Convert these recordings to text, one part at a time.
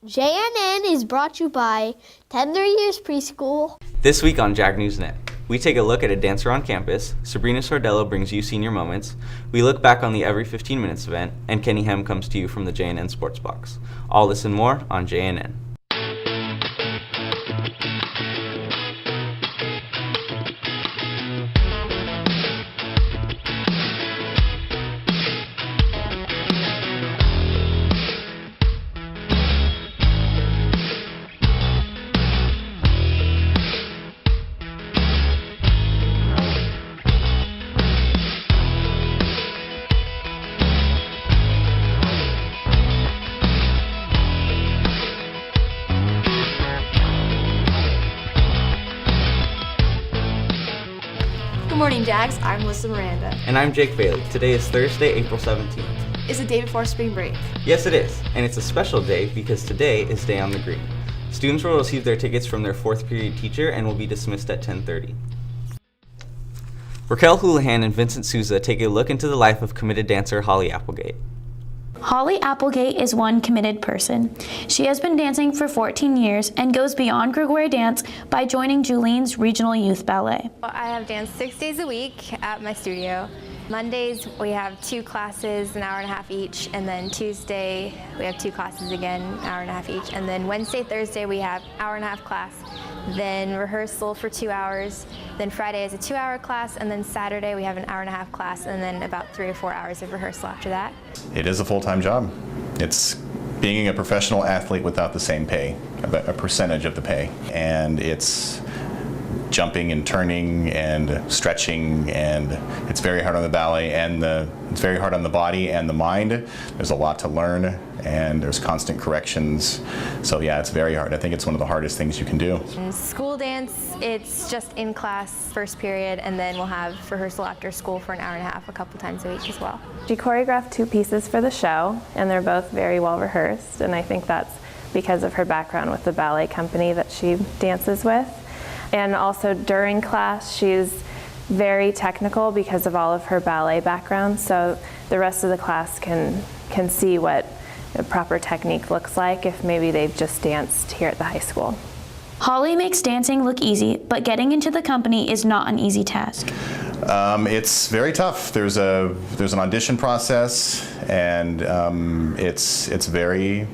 JNN is brought to you by Tender Years Preschool. This week on JagNewsNet, we take a look at a dancer on campus, Sabrina Sordello brings you senior moments, we look back on the Every 15 Minutes event, and Kenny Hem comes to you from the JNN Sports Box. All this and more on JNN. Good morning, Jags. I'm Melissa Miranda. And I'm Jake Bailey. Today is Thursday, April 17th. It's the day before spring break. Yes, it is. And it's a special day because today is Day on the Green. Students will receive their tickets from their fourth period teacher and will be dismissed at 10:30. Raquel Houlihan and Vincent Souza take a look into the life of committed dancer Holly Applegate. Holly Applegate is one committed person. She has been dancing for 14 years and goes beyond Gregorian dance by joining Julene's Regional Youth Ballet. I have danced 6 days a week at my studio. Mondays we have 2 classes, an hour and a half each, and then Tuesday we have 2 classes again, an hour and a half each, and then Wednesday, Thursday we have hour and a half class, then rehearsal for 2 hours, then Friday is a 2-hour class, and then Saturday we have an hour and a half class, and then about 3 or 4 hours of rehearsal after that. It is a full-time job. It's being a professional athlete without the same pay, a percentage of the pay, and it's jumping and turning and stretching, and it's very hard on the ballet, and it's very hard on the body and the mind. There's a lot to learn, and there's constant corrections. So yeah, it's very hard. I think it's one of the hardest things you can do. In school dance, it's just in class first period, and then we'll have rehearsal after school for an hour and a half a couple times a week as well. She choreographed 2 pieces for the show, and they're both very well rehearsed, and I think that's because of her background with the ballet company that she dances with. And also during class, she's very technical because of all of her ballet background, so the rest of the class can see what a proper technique looks like if maybe they've just danced here at the high school. Holly makes dancing look easy, but getting into the company is not an easy task. It's very tough. There's an audition process, and it's very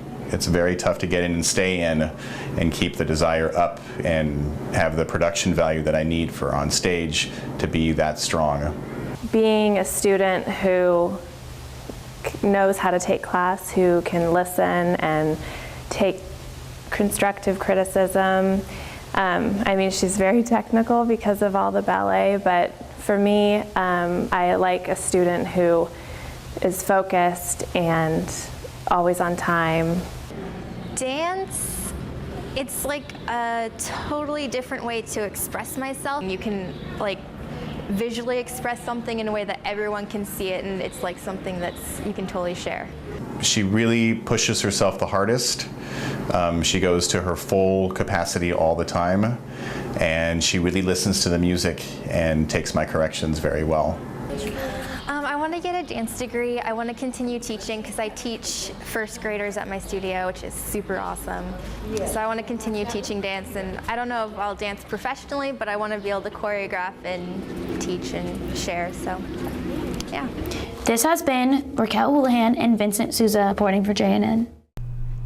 tough to get in and stay in and keep the desire up and have the production value that I need for on stage to be that strong. Being a student who knows how to take class, who can listen and take constructive criticism. I mean, she's very technical because of all the ballet, but for me, I like a student who is focused and always on time. Dance, it's like a totally different way to express myself. You can like visually express something in a way that everyone can see it, and it's like something that's you can totally share. She really pushes herself the hardest. She goes to her full capacity all the time, and she really listens to the music and takes my corrections very well. I want to get a dance degree. I want to continue teaching because I teach first graders at my studio, which is super awesome. Yeah. So I want to continue teaching dance, and I don't know if I'll dance professionally, but I want to be able to choreograph and teach and share, so yeah. This has been Raquel Houlihan and Vincent Souza reporting for JNN.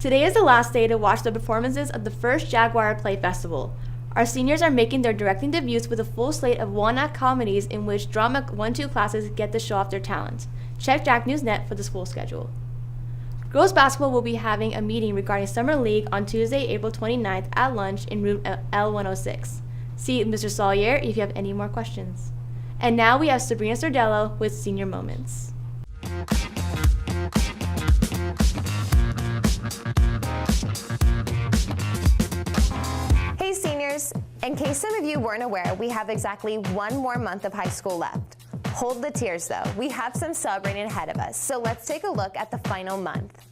Today is the last day to watch the performances of the first Jaguar Play Festival. Our seniors are making their directing debuts with a full slate of one-act comedies in which drama 1-2 classes get to show off their talent. Check JagNewsNet for the school schedule. Girls basketball will be having a meeting regarding Summer League on Tuesday, April 29th at lunch in room L106. See Mr. Sawyer if you have any more questions. And now we have Sabrina Sordello with Senior Moments. Hey seniors, in case some of you weren't aware, we have exactly 1 more month of high school left. Hold the tears though, we have some celebrating ahead of us, so let's take a look at the final month.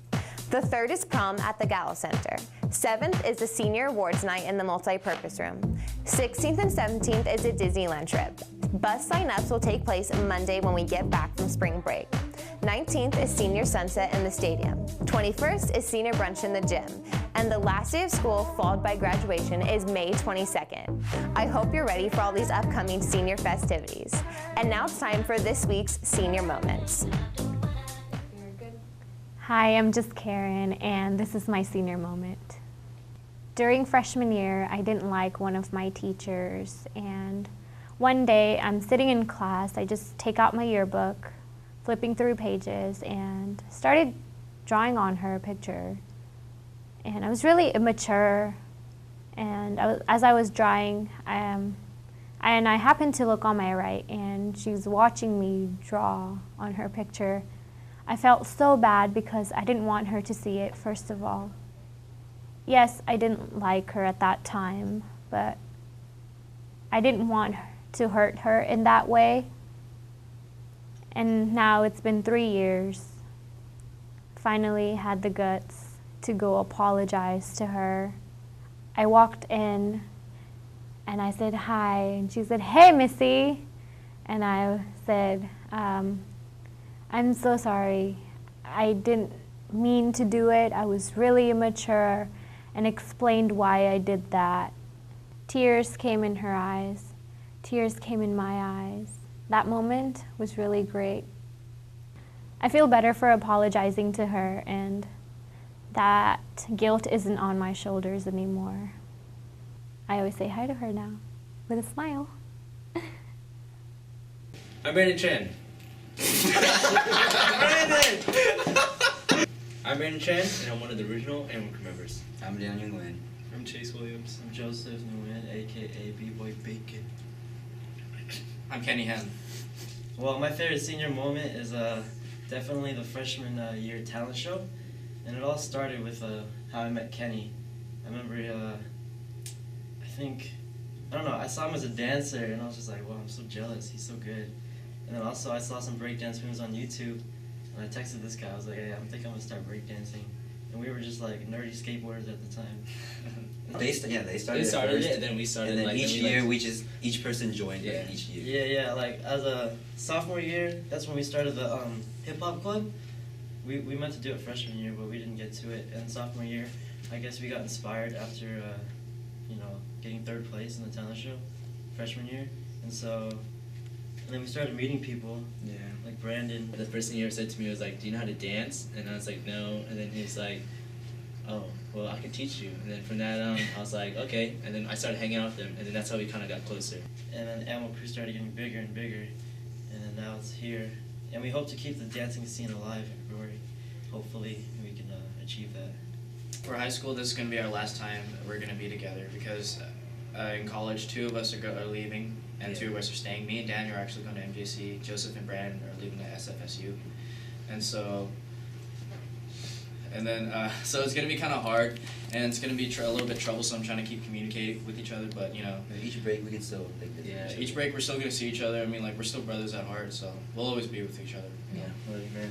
The 3rd is prom at the Gala Center. 7th is the Senior Awards Night in the Multi-Purpose Room. 16th and 17th is a Disneyland trip. Bus sign-ups will take place Monday when we get back from spring break. 19th is senior sunset in the stadium. 21st is senior brunch in the gym. And the last day of school, followed by graduation, is May 22nd. I hope you're ready for all these upcoming senior festivities. And now it's time for this week's Senior Moments. Hi, I'm just Karen, and this is my senior moment. During freshman year, I didn't like one of my teachers, and one day I'm sitting in class, I just take out my yearbook, flipping through pages, and started drawing on her picture. And I was really immature, and as I was drawing, and I happened to look on my right, and she was watching me draw on her picture. I felt so bad because I didn't want her to see it, first of all. Yes, I didn't like her at that time, but I didn't want to hurt her in that way. And now it's been 3 years. Finally had the guts to go apologize to her. I walked in and I said hi, and she said, "Hey, Missy." And I said, "I'm so sorry. I didn't mean to do it. I was really immature," and explained why I did that. Tears came in her eyes. Tears came in my eyes. That moment was really great. I feel better for apologizing to her, and that guilt isn't on my shoulders anymore. I always say hi to her now with a smile. I'm Brandon Chen. I'm Brandon Chen, and I'm one of the original Amway members. I'm Daniel Nguyen. I'm Chase Williams. I'm Joseph Nguyen, aka B-Boy Bacon. I'm Kenny Hem. Well, my favorite senior moment is definitely the freshman year talent show, and it all started with how I met Kenny. I remember, I saw him as a dancer, and I was just like, wow, I'm so jealous. He's so good. And then also I saw some breakdance moves on YouTube, and I texted this guy. I was like, hey, I think I'm gonna start breakdancing. And we were just like nerdy skateboarders at the time. They started it, and then we started. And then each person joined each year. Yeah. Like as a sophomore year, that's when we started the hip hop club. We meant to do it freshman year, but we didn't get to it. And sophomore year, I guess we got inspired after getting third place in the talent show freshman year, and then we started meeting people. Yeah. Like Brandon. The first thing he ever said to me was like, "Do you know how to dance?" And I was like, "No." And then he was like, "Oh, well, I can teach you." And then from that on, I was like, "Okay." And then I started hanging out with him, and then that's how we kind of got closer. And then Amway Crew started getting bigger and bigger, and then now it's here. And we hope to keep the dancing scene alive in February. Hopefully, we can achieve that. For high school, this is going to be our last time we're going to be together because in college, 2 of us are leaving and 2 of us are staying. Me and Daniel are actually going to MJC. Joseph and Brandon are leaving to SFSU. And so it's going to be kind of hard, and it's going to be a little bit troublesome trying to keep communicating with each other, but each break we can still visit each break we're still going to see each other. I mean, like, we're still brothers at heart, so we'll always be with each other. Yeah, love you, man.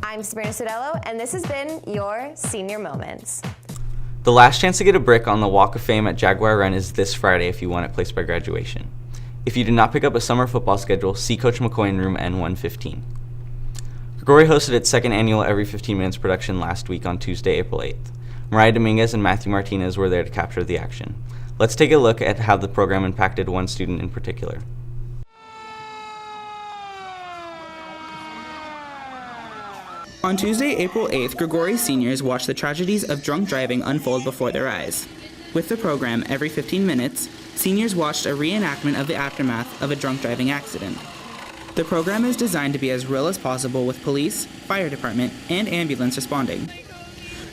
I'm Sabrina Sodello, and this has been your Senior Moments. The last chance to get a brick on the Walk of Fame at Jaguar Run is this Friday if you want it placed by graduation. If you did not pick up a summer football schedule, see Coach McCoy in room N115. Gregory hosted its second annual Every 15 Minutes production last week on Tuesday, April 8th. Mariah Dominguez and Matthew Martinez were there to capture the action. Let's take a look at how the program impacted one student in particular. On Tuesday, April 8th, Gregory seniors watched the tragedies of drunk driving unfold before their eyes. With the program, every 15 minutes, seniors watched a reenactment of the aftermath of a drunk driving accident. The program is designed to be as real as possible with police, fire department, and ambulance responding.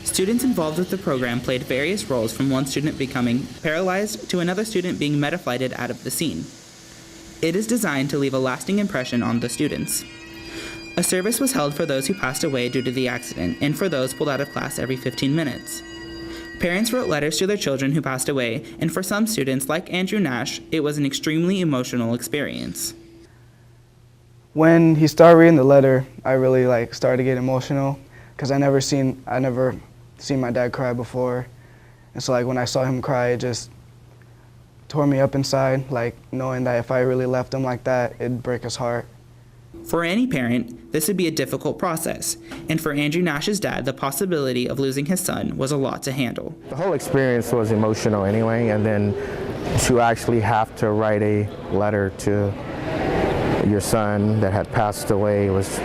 Students involved with the program played various roles, from one student becoming paralyzed to another student being metaflighted out of the scene. It is designed to leave a lasting impression on the students. A service was held for those who passed away due to the accident and for those pulled out of class every 15 minutes. Parents wrote letters to their children who passed away, and for some students, like Andrew Nash, it was an extremely emotional experience. When he started reading the letter, I really started to get emotional because I never seen my dad cry before. And so when I saw him cry, it just tore me up inside, knowing that if I really left him like that, it'd break his heart. For any parent, this would be a difficult process, and for Andrew Nash's dad, the possibility of losing his son was a lot to handle. The whole experience was emotional anyway, and then to actually have to write a letter to your son that had passed away was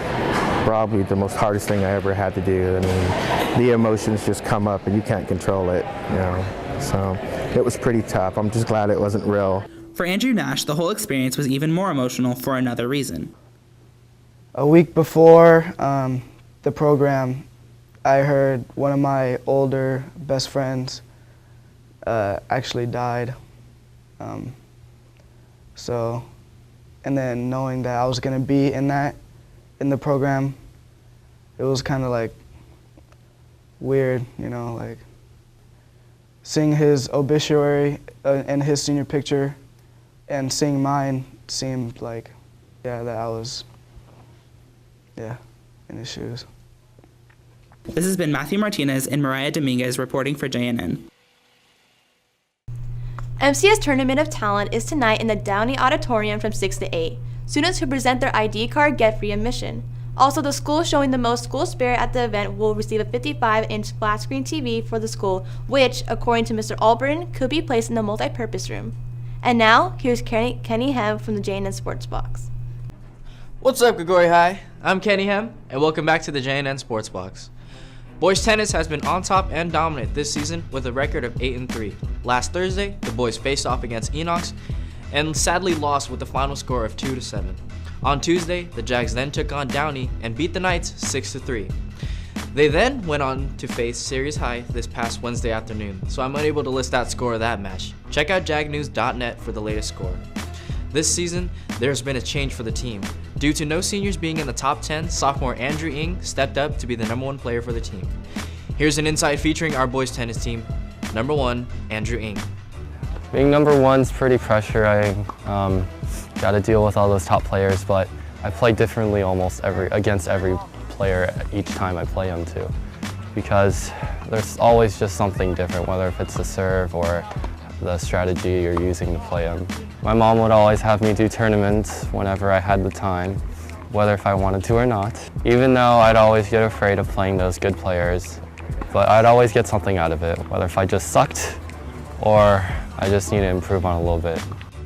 probably the most hardest thing I ever had to do. I mean, the emotions just come up and you can't control it, you know. So it was pretty tough. I'm just glad it wasn't real. For Andrew Nash, the whole experience was even more emotional for another reason. A week before the program, I heard one of my older best friends actually died. And then knowing that I was going to be in the program, it was kind of like weird, you know, like seeing his obituary and his senior picture and seeing mine seemed like, that I was, in his shoes. This has been Matthew Martinez and Mariah Dominguez reporting for JNN. MCS Tournament of Talent is tonight in the Downey Auditorium from 6 to 8. Students who present their ID card get free admission. Also, the school showing the most school spirit at the event will receive a 55-inch flat screen TV for the school, which, according to Mr. Alburn, could be placed in the multi-purpose room. And now, here's Kenny Hem from the JNN Sports Box. What's up, Grigori High? I'm Kenny Hem, and welcome back to the JNN Sports Box. Boys tennis has been on top and dominant this season with a record of 8-3. Last Thursday, the boys faced off against Enox and sadly lost with the final score of 2-7. On Tuesday, the Jags then took on Downey and beat the Knights 6-3. They then went on to face Series High this past Wednesday afternoon, so I'm unable to list that score of that match. Check out JagNews.net for the latest score. This season, there's been a change for the team. Due to no seniors being in the top 10, sophomore Andrew Ng stepped up to be the #1 player for the team. Here's an insight featuring our boys tennis team. Number 1, Andrew Ng. Being number 1's pretty pressure. I got to deal with all those top players, but I play differently against every player each time I play them too, because there's always just something different, whether if it's the serve or the strategy you're using to play them. My mom would always have me do tournaments whenever I had the time, whether if I wanted to or not. Even though I'd always get afraid of playing those good players, but I'd always get something out of it, whether if I just sucked or I just need to improve on a little bit.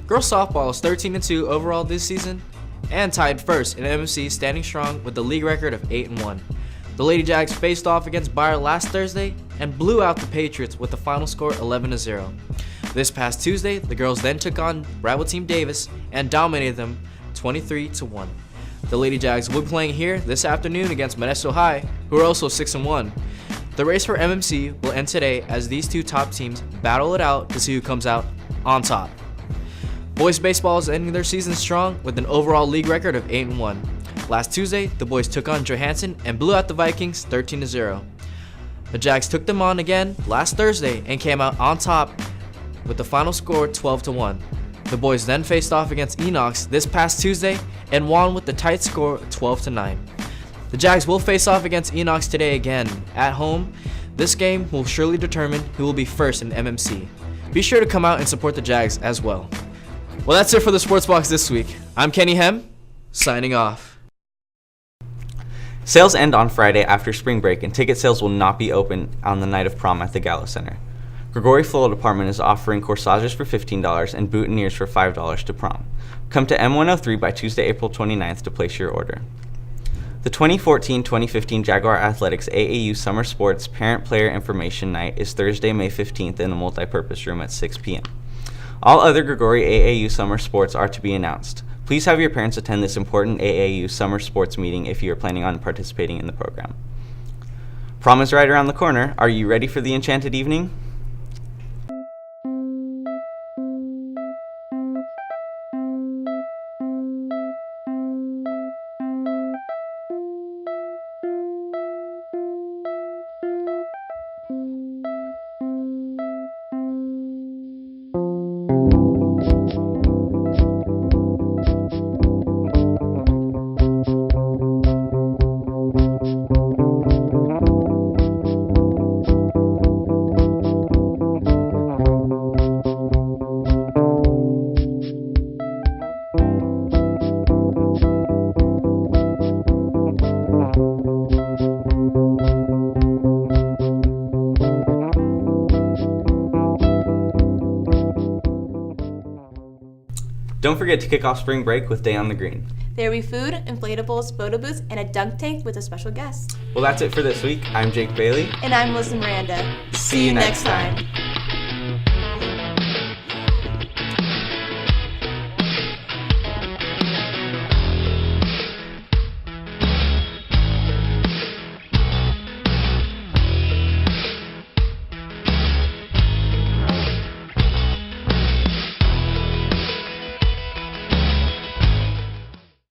Girls softball is 13-2 overall this season and tied first in MMC, standing strong with the league record of 8-1. The Lady Jags faced off against Bayer last Thursday and blew out the Patriots with the final score 11-0. This past Tuesday, the girls then took on rival team Davis and dominated them 23-1. The Lady Jags will be playing here this afternoon against Modesto High, who are also 6-1. The race for MMC will end today as these two top teams battle it out to see who comes out on top. Boys baseball is ending their season strong with an overall league record of 8-1. Last Tuesday, the boys took on Johansson and blew out the Vikings 13-0. The Jags took them on again last Thursday and came out on top with the final score 12-1. The boys then faced off against Enox this past Tuesday and won with the tight score 12-9. The Jags will face off against Enox today again at home. This game will surely determine who will be first in MMC. Be sure to come out and support the Jags as well. Well, that's it for the Sports Box this week. I'm Kenny Hem, signing off. Sales end on Friday after spring break, and ticket sales will not be open on the night of prom at the Gala Center. Grigori Floral Department is offering corsages for $15 and boutonnieres for $5 to prom. Come to M103 by Tuesday, April 29th to place your order. The 2014-2015 Jaguar Athletics AAU Summer Sports Parent-Player Information Night is Thursday, May 15th in the multipurpose room at 6 p.m. All other Grigori AAU summer sports are to be announced. Please have your parents attend this important AAU summer sports meeting if you are planning on participating in the program. Prom is right around the corner. Are you ready for the enchanted evening? Don't forget to kick off spring break with Day on the Green. There will be food, inflatables, photo booths, and a dunk tank with a special guest. Well, that's it for this week. I'm Jake Bailey. And I'm Melissa Miranda. See you next time.